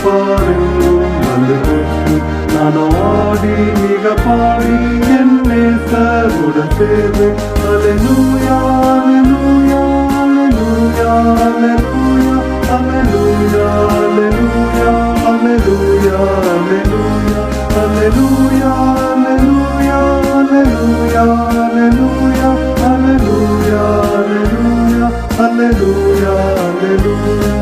பாருங்கும் வந்து கொண்டு நான் ஆடி மிக பாடி என் நேசருடன் சேர்ந்து அல்லேலூயா அல்லேலூயா அல்லேலூயா அல்லேலூயா அல்லேலூயா அல்லேலூயா அல்லேலூயா அல்லேலூயா அல்லேலூயா அல்லேலூயா அல்லேலூயா அல்லேலூயா அல்லேலூயா அல்லேலூயா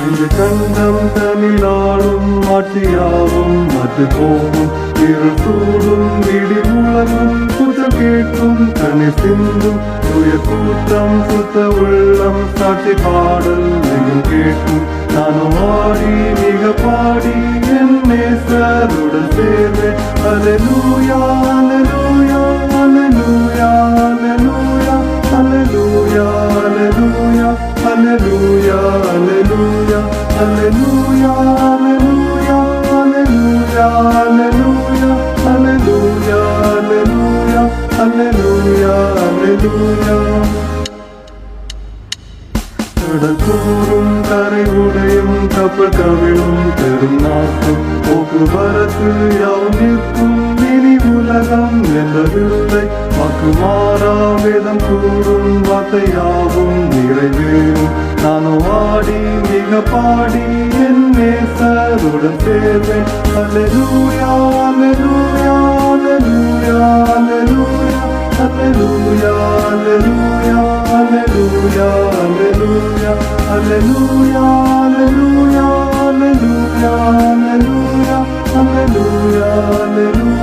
இந்த கண்டம் தனிலாடும் ஆட்சியாவும் மற்ற போகும் இருள் சூடும் இடி முழங்கும் குற்றம் கேட்கும் கனி சிந்தும் தூய கூட்டம் சுத்த உள்ளம் சாட்சி பாடல் எங்கும் கேட்கும் நானும் ஆடி மிக பாடி என் நேசருடன் சேர்வேன் அல்லேலூயா அல்லேலூயா அல்லேலூயா அல்லேலூயா அல்லேலூயா அல்லேலூயா அல்லேலூயா அல்லேலூயா அல்லேலூயா அல்லேலூயா அல்லேலூயா அல்லேலூயா அல்லேலூயா அல்லேலூயா அல்லேலூயா கடல் கூறும் கரை உடையும் கப்பல் கவிழும் பெரும் நாட்டும் போக்குவரத்து யாவும் நிற்கும் இனி உலகம் என்பதில்லை வாக்கு மாறா வேதம் கூறும் வார்த்தையாவும் நிறைவேறும் நானும் ஆடி மிக பாடி என் நேசருடன் சேர்வேன் அல்லேலூயா அல்லேலூயா அல்லேலூயா அல்லேலூயா அல்லேலூயா அல்லேலூயா அல்லேலூயா அல்லேலூயா அல்லேலூயா அல்லேலூயா அல்லேலூயா அல்லேலூயா அல்லேலூயா அல்லேலூயா